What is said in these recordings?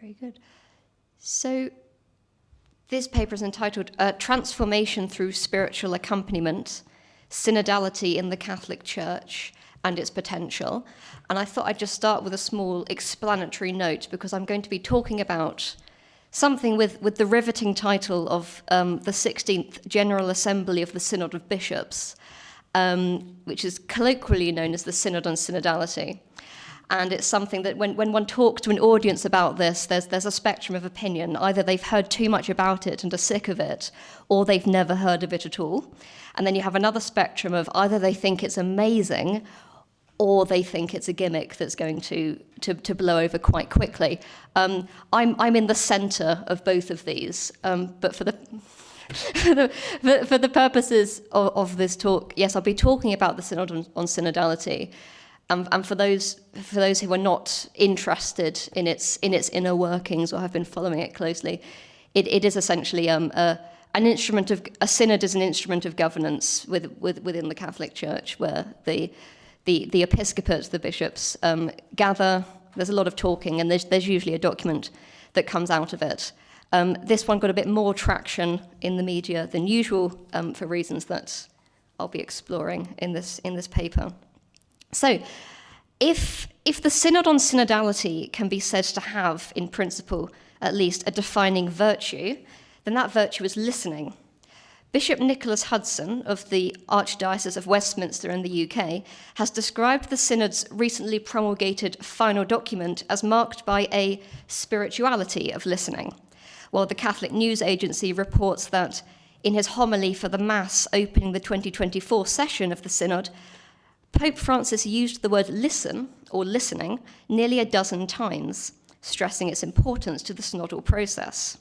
Very good. So this paper is entitled Transformation Through Spiritual Accompaniment, Synodality in the Catholic Church and Its Potential. And I thought I'd just start with a small explanatory note, because I'm going to be talking about something with the riveting title of the 16th General Assembly of the Synod of Bishops, which is colloquially known as the Synod on Synodality. And it's something that when one talks to an audience about this, there's a spectrum of opinion. Either they've heard too much about it and are sick of it, or they've never heard of it at all. And then you have another spectrum of either they think it's amazing, or they think it's a gimmick that's going to blow over quite quickly. I'm in the centre of both of these, but for the for the purposes of this talk, yes, I'll be talking about the Synod on Synodality. And for those who are not interested in its inner workings or have been following it closely, it is essentially a synod is an instrument of governance within the Catholic Church, where the episcopate, the bishops, gather. There's a lot of talking, and there's usually a document that comes out of it. This one got a bit more traction in the media than usual, for reasons that I'll be exploring in this paper. So, if the Synod on Synodality can be said to have, in principle, at least, a defining virtue, then that virtue is listening. Bishop Nicholas Hudson of the Archdiocese of Westminster in the UK has described the Synod's recently promulgated final document as marked by a spirituality of listening, while the Catholic News Agency reports that in his homily for the Mass opening the 2024 session of the Synod, Pope Francis used the word listen, or listening, nearly a dozen times, stressing its importance to the synodal process.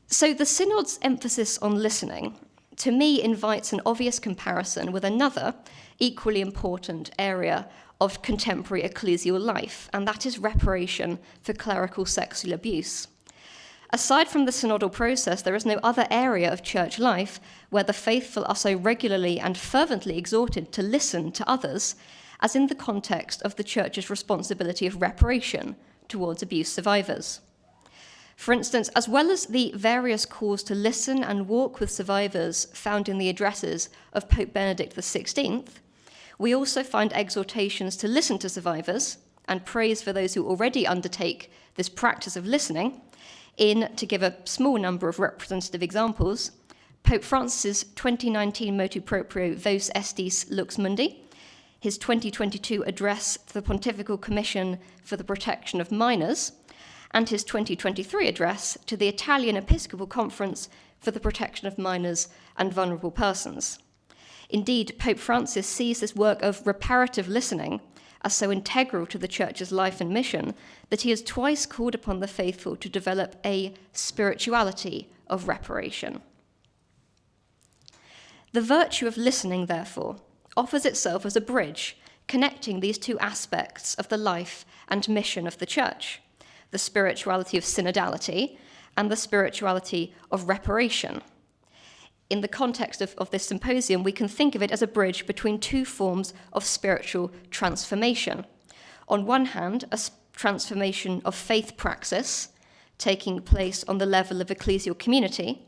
So the Synod's emphasis on listening, to me, invites an obvious comparison with another, equally important area of contemporary ecclesial life, and that is reparation for clerical sexual abuse. Aside from the synodal process, there is no other area of church life where the faithful are so regularly and fervently exhorted to listen to others as in the context of the Church's responsibility of reparation towards abuse survivors. For instance, as well as the various calls to listen and walk with survivors found in the addresses of Pope Benedict XVI, we also find exhortations to listen to survivors and praise for those who already undertake this practice of listening. To give a small number of representative examples, Pope Francis' 2019 motu proprio Vos Estis Lux Mundi, his 2022 address to the Pontifical Commission for the Protection of Minors, and his 2023 address to the Italian Episcopal Conference for the Protection of Minors and Vulnerable Persons. Indeed, Pope Francis sees this work of reparative listening as so integral to the Church's life and mission that he has twice called upon the faithful to develop a spirituality of reparation. The virtue of listening, therefore, offers itself as a bridge connecting these two aspects of the life and mission of the Church, the spirituality of synodality and the spirituality of reparation. In the context of this symposium, we can think of it as a bridge between two forms of spiritual transformation. On one hand, a transformation of faith praxis taking place on the level of ecclesial community,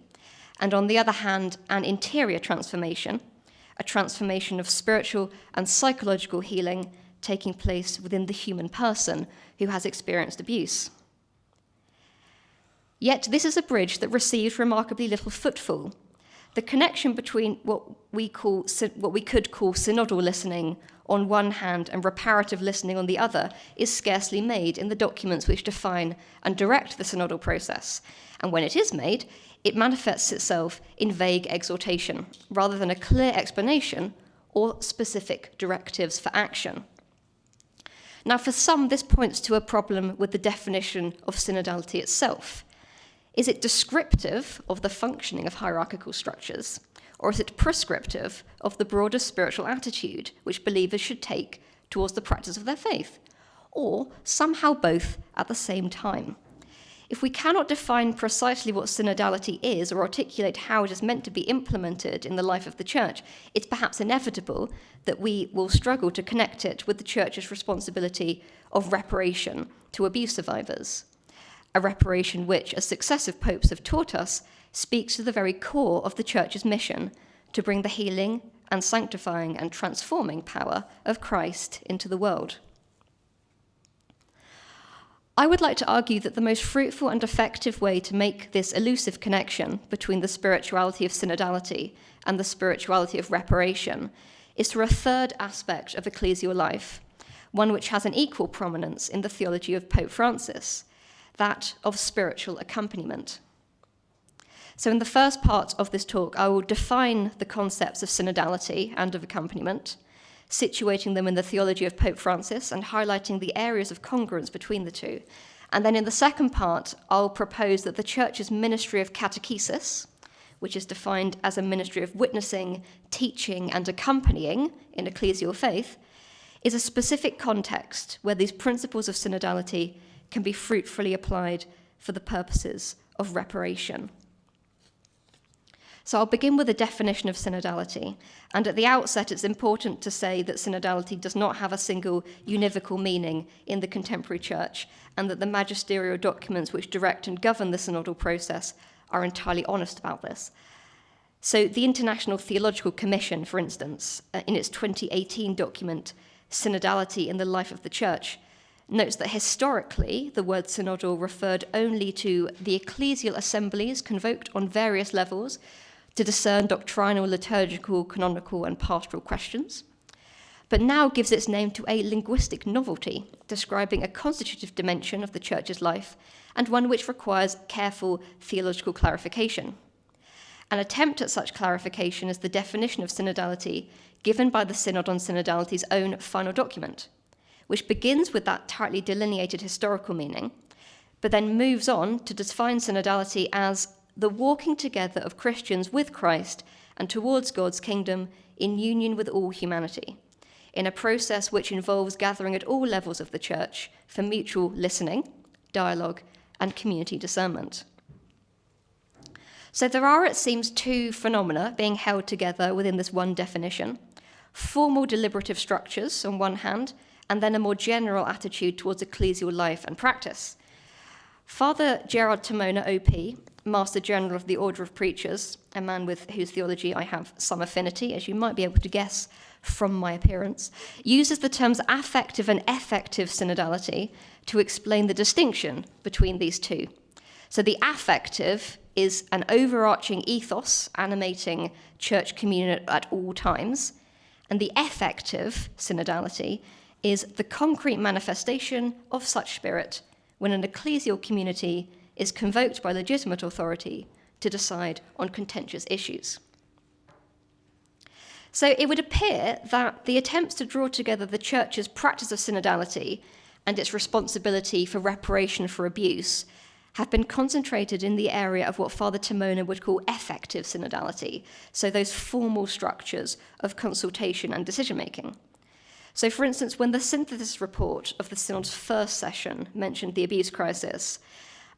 and on the other hand, an interior transformation, a transformation of spiritual and psychological healing taking place within the human person who has experienced abuse. Yet this is a bridge that receives remarkably little footfall. The connection between what we could call synodal listening on one hand and reparative listening on the other is scarcely made in the documents which define and direct the synodal process. And when it is made, it manifests itself in vague exhortation, rather than a clear explanation or specific directives for action. Now, for some, this points to a problem with the definition of synodality itself. Is it descriptive of the functioning of hierarchical structures, or is it prescriptive of the broader spiritual attitude which believers should take towards the practice of their faith, or somehow both at the same time? If we cannot define precisely what synodality is or articulate how it is meant to be implemented in the life of the Church, it's perhaps inevitable that we will struggle to connect it with the Church's responsibility of reparation to abuse survivors. a reparation which, as successive popes have taught us, speaks to the very core of the Church's mission to bring the healing and sanctifying and transforming power of Christ into the world. I would like to argue that the most fruitful and effective way to make this elusive connection between the spirituality of synodality and the spirituality of reparation is through a third aspect of ecclesial life, one which has an equal prominence in the theology of Pope Francis, that of spiritual accompaniment. So in the first part of this talk, I will define the concepts of synodality and of accompaniment, situating them in the theology of Pope Francis and highlighting the areas of congruence between the two. And then in the second part, I'll propose that the Church's ministry of catechesis, which is defined as a ministry of witnessing, teaching, and accompanying in ecclesial faith, is a specific context where these principles of synodality can be fruitfully applied for the purposes of reparation. So I'll begin with a definition of synodality. And at the outset, it's important to say that synodality does not have a single univocal meaning in the contemporary church, and that the magisterial documents which direct and govern the synodal process are entirely honest about this. So the International Theological Commission, for instance, in its 2018 document, Synodality in the Life of the Church, notes that historically the word synodal referred only to the ecclesial assemblies convoked on various levels to discern doctrinal, liturgical, canonical, and pastoral questions, but now gives its name to a linguistic novelty, describing a constitutive dimension of the Church's life, and one which requires careful theological clarification. An attempt at such clarification is the definition of synodality given by the Synod on Synodality's own final document, which begins with that tightly delineated historical meaning, but then moves on to define synodality as the walking together of Christians with Christ and towards God's kingdom in union with all humanity, in a process which involves gathering at all levels of the Church for mutual listening, dialogue, and community discernment. So there are, it seems, two phenomena being held together within this one definition: formal deliberative structures on one hand, and then a more general attitude towards ecclesial life and practice. Father Gerard Tamona, OP, Master General of the Order of Preachers, a man with whose theology I have some affinity, as you might be able to guess from my appearance, uses the terms affective and effective synodality to explain the distinction between these two. So the affective is an overarching ethos animating church communion at all times, and the effective synodality is the concrete manifestation of such spirit when an ecclesial community is convoked by legitimate authority to decide on contentious issues. So it would appear that the attempts to draw together the Church's practice of synodality and its responsibility for reparation for abuse have been concentrated in the area of what Father Tamona would call effective synodality, so those formal structures of consultation and decision-making. So, for instance, when the synthesis report of the Synod's first session mentioned the abuse crisis,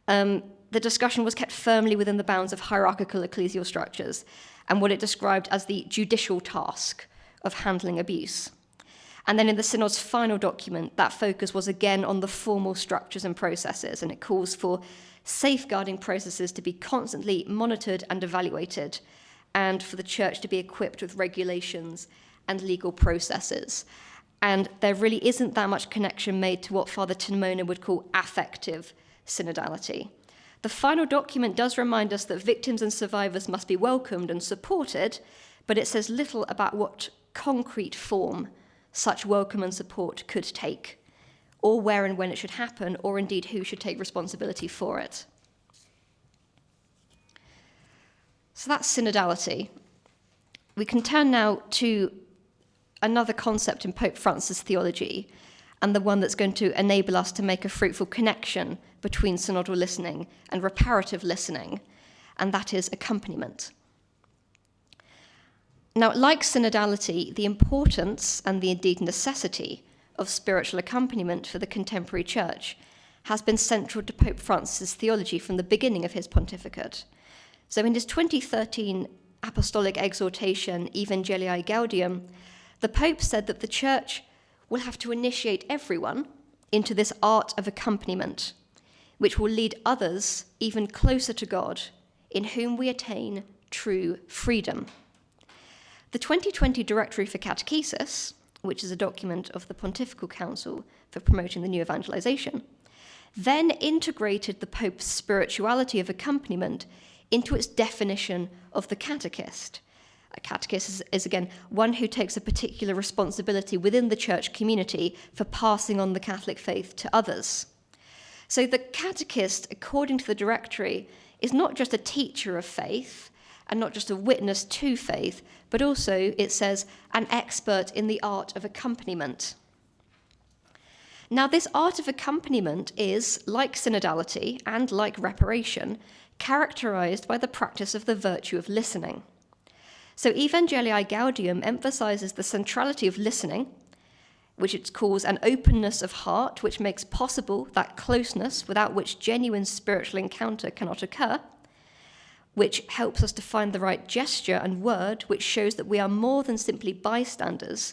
the discussion was kept firmly within the bounds of hierarchical ecclesial structures and what it described as the judicial task of handling abuse. And then in the Synod's final document, that focus was again on the formal structures and processes, and it calls for safeguarding processes to be constantly monitored and evaluated, and for the Church to be equipped with regulations and legal processes. And there really isn't that much connection made to what Father Tamona would call affective synodality. The final document does remind us that victims and survivors must be welcomed and supported, but it says little about what concrete form such welcome and support could take, or where and when it should happen, or indeed who should take responsibility for it. So that's synodality. We can turn now to another concept in Pope Francis' theology, and the one that's going to enable us to make a fruitful connection between synodal listening and reparative listening, and that is accompaniment. Now, like synodality, the importance and the indeed necessity of spiritual accompaniment for the contemporary church has been central to Pope Francis' theology from the beginning of his pontificate. So in his 2013 apostolic exhortation, Evangelii Gaudium, the Pope said that the Church will have to initiate everyone into this art of accompaniment, which will lead others even closer to God, in whom we attain true freedom. The 2020 Directory for Catechesis, which is a document of the Pontifical Council for promoting the new evangelization, then integrated the Pope's spirituality of accompaniment into its definition of the catechist. A catechist is again, one who takes a particular responsibility within the church community for passing on the Catholic faith to others. So the catechist, according to the Directory, is not just a teacher of faith and not just a witness to faith, but also, it says, an expert in the art of accompaniment. Now, this art of accompaniment is, like synodality and like reparation, characterized by the practice of the virtue of listening. So Evangelii Gaudium emphasizes the centrality of listening, which it calls an openness of heart, which makes possible that closeness without which genuine spiritual encounter cannot occur, which helps us to find the right gesture and word, which shows that we are more than simply bystanders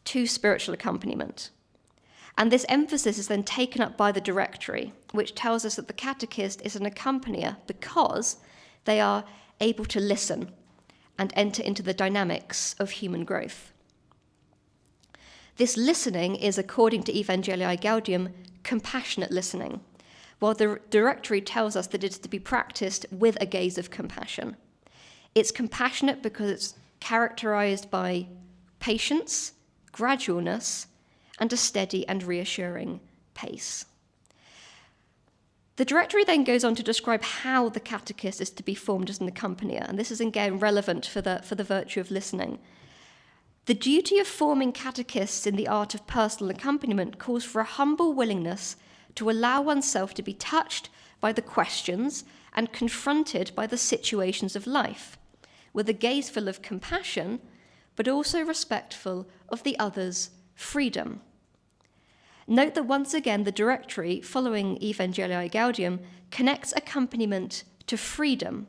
to spiritual accompaniment. And this emphasis is then taken up by the Directory, which tells us that the catechist is an accompanier because they are able to listen and enter into the dynamics of human growth. This listening is, according to Evangelii Gaudium, compassionate listening, while the Directory tells us that it is to be practiced with a gaze of compassion. It's compassionate because it's characterized by patience, gradualness, and a steady and reassuring pace. The Directory then goes on to describe how the catechist is to be formed as an accompanier, and this is again relevant for the virtue of listening. The duty of forming catechists in the art of personal accompaniment calls for a humble willingness to allow oneself to be touched by the questions and confronted by the situations of life, with a gaze full of compassion, but also respectful of the other's freedom. Note that once again the Directory, following Evangelii Gaudium, connects accompaniment to freedom,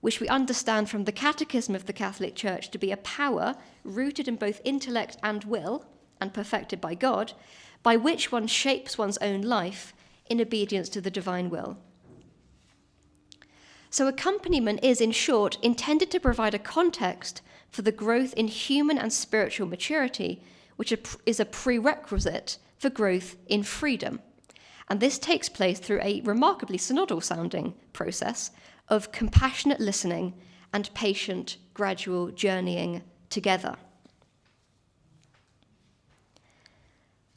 which we understand from the Catechism of the Catholic Church to be a power rooted in both intellect and will, and perfected by God, by which one shapes one's own life in obedience to the divine will. So accompaniment is, in short, intended to provide a context for the growth in human and spiritual maturity, which is a prerequisite for growth in freedom. And this takes place through a remarkably synodal-sounding process of compassionate listening and patient, gradual journeying together.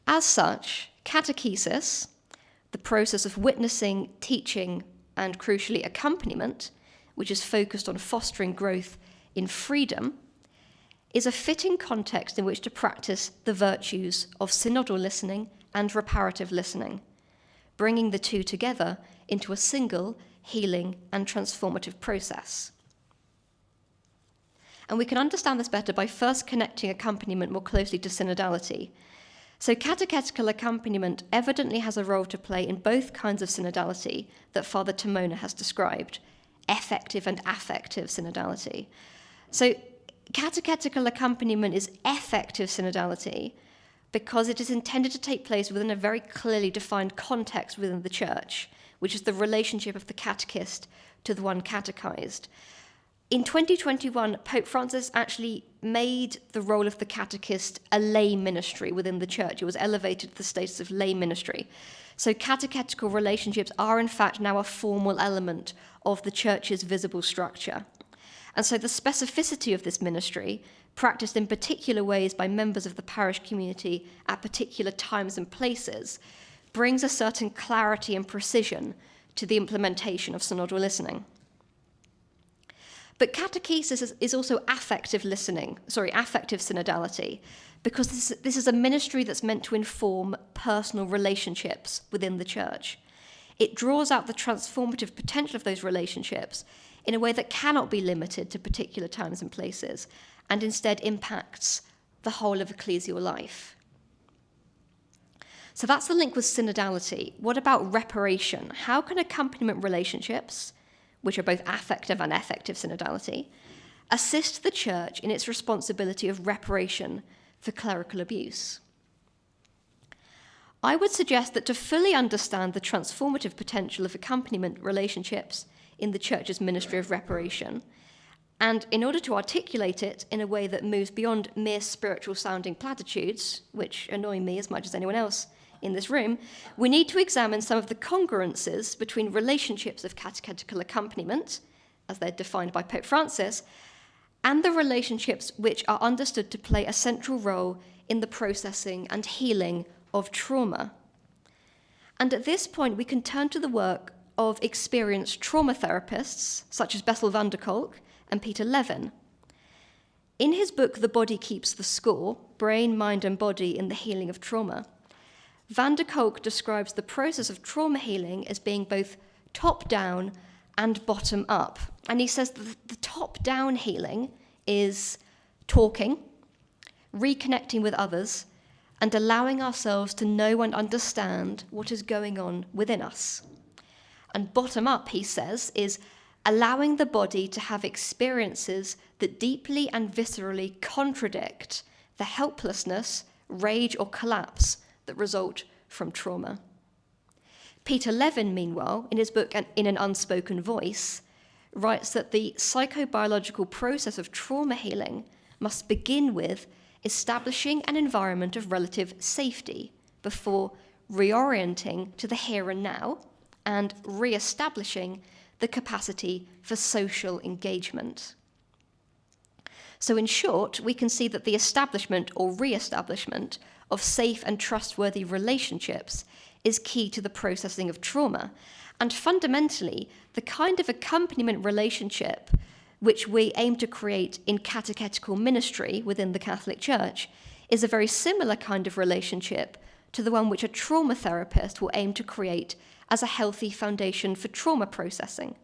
As such, catechesis, the process of witnessing, teaching, and crucially accompaniment, which is focused on fostering growth in freedom, is a fitting context in which to practice the virtues of synodal listening and reparative listening, bringing the two together into a single healing and transformative process. And we can understand this better by first connecting accompaniment more closely to synodality. So catechetical accompaniment evidently has a role to play in both kinds of synodality that Father Timona has described, effective and affective synodality. So catechetical accompaniment is effective synodality because it is intended to take place within a very clearly defined context within the Church, which is the relationship of the catechist to the one catechized. In 2021, Pope Francis actually made the role of the catechist a lay ministry within the Church. It was elevated to the status of lay ministry. So catechetical relationships are in fact now a formal element of the Church's visible structure. And so the specificity of this ministry, practiced in particular ways by members of the parish community at particular times and places, brings a certain clarity and precision to the implementation of synodal listening. But catechesis is also affective synodality, because this is a ministry that's meant to inform personal relationships within the Church. It draws out the transformative potential of those relationships in a way that cannot be limited to particular times and places, and instead impacts the whole of ecclesial life. So that's the link with synodality. What about reparation? How can accompaniment relationships, which are both affective and effective synodality, assist the Church in its responsibility of reparation for clerical abuse? I would suggest that to fully understand the transformative potential of accompaniment relationships in the Church's ministry of reparation, and in order to articulate it in a way that moves beyond mere spiritual-sounding platitudes, which annoy me as much as anyone else in this room, we need to examine some of the congruences between relationships of catechetical accompaniment, as they're defined by Pope Francis, and the relationships which are understood to play a central role in the processing and healing of trauma. And at this point, we can turn to the work of experienced trauma therapists, such as Bessel van der Kolk and Peter Levin. In his book, The Body Keeps the Score, Brain, Mind and Body in the Healing of Trauma, van der Kolk describes the process of trauma healing as being both top-down and bottom-up. And he says that the top-down healing is talking, reconnecting with others, and allowing ourselves to know and understand what is going on within us. And bottom-up, he says, is allowing the body to have experiences that deeply and viscerally contradict the helplessness, rage, or collapse that result from trauma. Peter Levin, meanwhile, in his book In an Unspoken Voice, writes that the psychobiological process of trauma healing must begin with establishing an environment of relative safety before reorienting to the here and now and re-establishing the capacity for social engagement. So in short, we can see that the establishment or re-establishment of safe and trustworthy relationships is key to the processing of trauma. And fundamentally, the kind of accompaniment relationship which we aim to create in catechetical ministry within the Catholic Church is a very similar kind of relationship to the one which a trauma therapist will aim to create as a healthy foundation for trauma processing,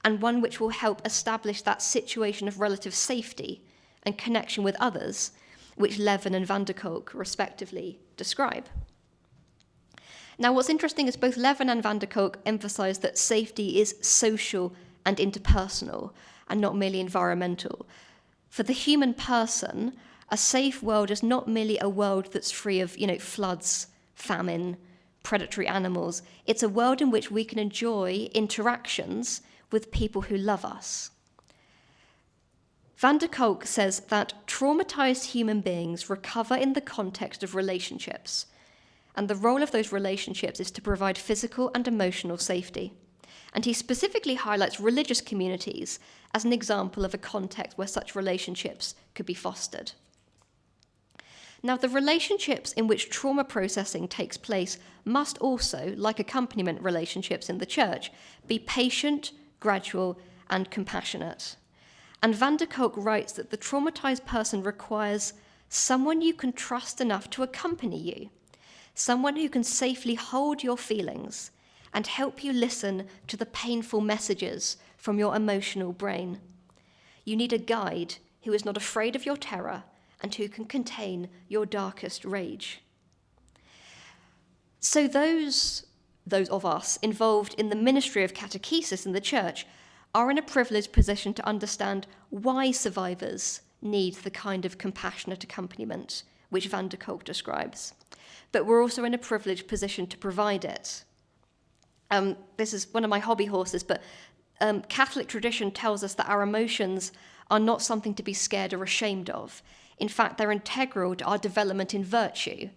and one which will help establish that situation of relative safety and connection with others, which Levin and van der Kolk respectively describe. Now, what's interesting is both Levin and van der Kolk emphasize that safety is social and interpersonal and not merely environmental. For the human person, a safe world is not merely a world that's free of, floods, famine, predatory animals. It's a world in which we can enjoy interactions with people who love us. Van der Kolk says that traumatized human beings recover in the context of relationships, and the role of those relationships is to provide physical and emotional safety. And he specifically highlights religious communities as an example of a context where such relationships could be fostered. Now, the relationships in which trauma processing takes place must also, like accompaniment relationships in the Church, be patient, gradual, and compassionate. And van der Kolk writes that the traumatized person requires someone you can trust enough to accompany you, someone who can safely hold your feelings and help you listen to the painful messages from your emotional brain. You need a guide who is not afraid of your terror and who can contain your darkest rage. So those of us involved in the ministry of catechesis in the Church are in a privileged position to understand why survivors need the kind of compassionate accompaniment which van der Kolk describes. But we're also in a privileged position to provide it. This is one of my hobby horses, but Catholic tradition tells us that our emotions are not something to be scared or ashamed of. In fact, they're integral to our development in virtue,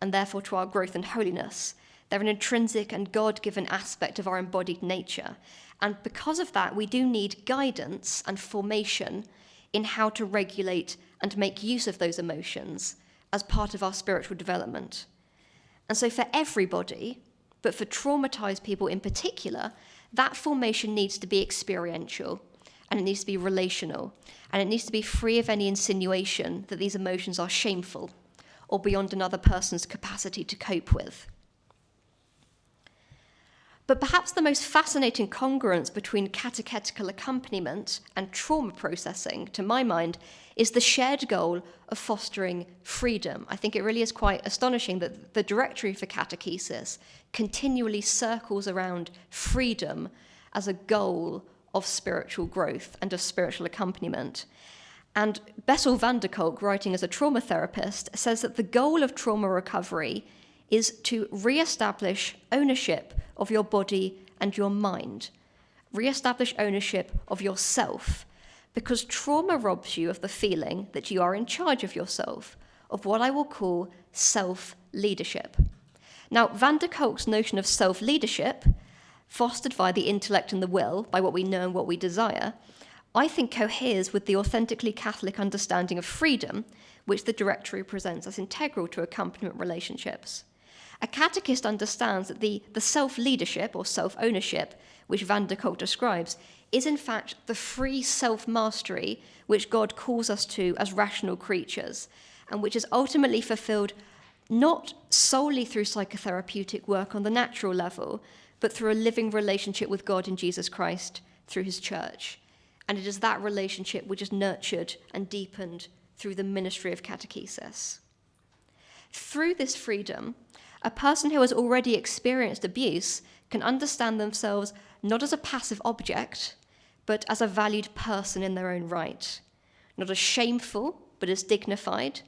and therefore to our growth in holiness. They're an intrinsic and God-given aspect of our embodied nature. And because of that, we do need guidance and formation in how to regulate and make use of those emotions as part of our spiritual development. And so for everybody, but for traumatized people in particular, that formation needs to be experiential, and it needs to be relational, and it needs to be free of any insinuation that these emotions are shameful or beyond another person's capacity to cope with. But perhaps the most fascinating congruence between catechetical accompaniment and trauma processing, to my mind, is the shared goal of fostering freedom. I think it really is quite astonishing that the Directory for Catechesis continually circles around freedom as a goal of spiritual growth and of spiritual accompaniment. And Bessel van der Kolk, writing as a trauma therapist, says that the goal of trauma recovery is to re-establish ownership of your body and your mind. Re-establish ownership of yourself, because trauma robs you of the feeling that you are in charge of yourself, of what I will call self-leadership. Now, Van der Kolk's notion of self-leadership, fostered by the intellect and the will, by what we know and what we desire, I think coheres with the authentically Catholic understanding of freedom, which the Directory presents as integral to accompaniment relationships. A catechist understands that the self-leadership or self-ownership, which Van der Kolk describes, is in fact the free self-mastery which God calls us to as rational creatures, and which is ultimately fulfilled not solely through psychotherapeutic work on the natural level, but through a living relationship with God in Jesus Christ through his church. And it is that relationship which is nurtured and deepened through the ministry of catechesis. Through this freedom, a person who has already experienced abuse can understand themselves not as a passive object, but as a valued person in their own right. Not as shameful, but as dignified.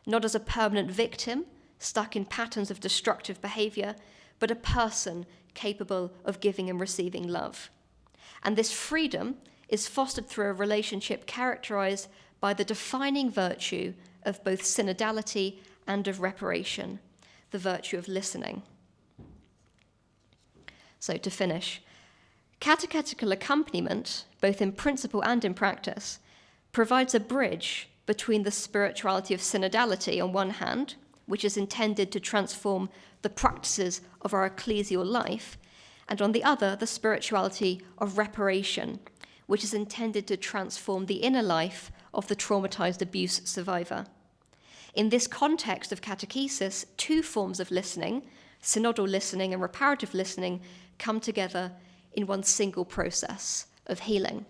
Not as a permanent victim, stuck in patterns of destructive behavior, but a person capable of giving and receiving love. And this freedom is fostered through a relationship characterized by the defining virtue of both synodality and of reparation, the virtue of listening. So to finish, catechetical accompaniment, both in principle and in practice, provides a bridge between the spirituality of synodality on one hand, which is intended to transform the practices of our ecclesial life, and on the other, the spirituality of reparation, which is intended to transform the inner life of the traumatized abuse survivor. In this context of catechesis, two forms of listening, synodal listening and reparative listening, come together in one single process of healing.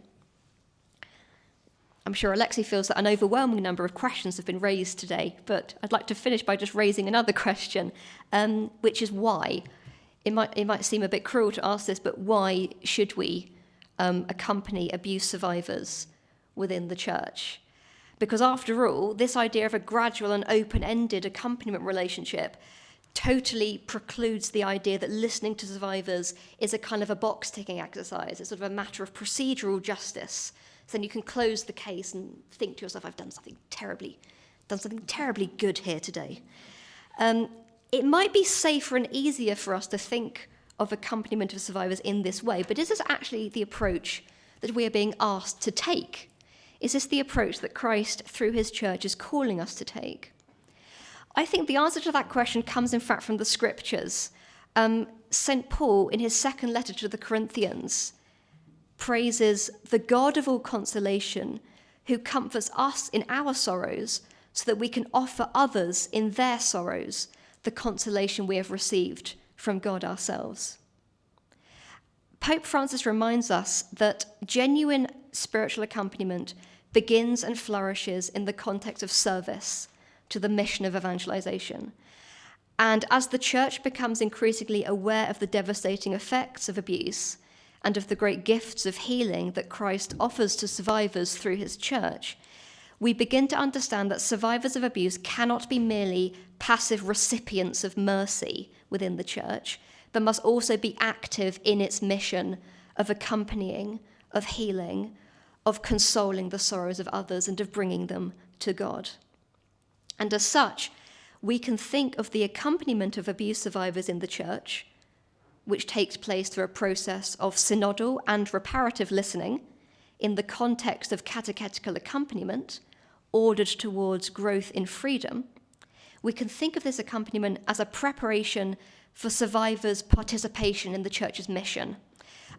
I'm sure Alexei feels that an overwhelming number of questions have been raised today, but I'd like to finish by just raising another question, which is why? It might seem a bit cruel to ask this, but why should we accompany abuse survivors within the church? Because after all, this idea of a gradual and open-ended accompaniment relationship totally precludes the idea that listening to survivors is a kind of a box-ticking exercise. It's sort of a matter of procedural justice. So then you can close the case and think to yourself, I've done something terribly good here today. It might be safer and easier for us to think of accompaniment of survivors in this way, but is this actually the approach that we are being asked to take? Is this the approach that Christ, through his church, is calling us to take? I think the answer to that question comes, in fact, from the scriptures. St. Paul, in his second letter to the Corinthians, praises the God of all consolation, who comforts us in our sorrows, so that we can offer others in their sorrows the consolation we have received from God ourselves. Pope Francis reminds us that genuine spiritual accompaniment begins and flourishes in the context of service to the mission of evangelization. And as the church becomes increasingly aware of the devastating effects of abuse and of the great gifts of healing that Christ offers to survivors through his church, we begin to understand that survivors of abuse cannot be merely passive recipients of mercy within the church, but must also be active in its mission of accompanying, of healing, of consoling the sorrows of others and of bringing them to God. And as such, we can think of the accompaniment of abuse survivors in the church, which takes place through a process of synodal and reparative listening in the context of catechetical accompaniment, ordered towards growth in freedom. We can think of this accompaniment as a preparation for survivors' participation in the church's mission,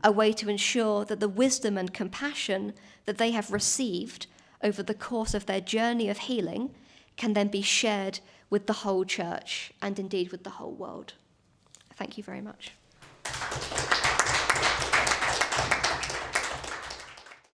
a way to ensure that the wisdom and compassion that they have received over the course of their journey of healing can then be shared with the whole church and indeed with the whole world. Thank you very much.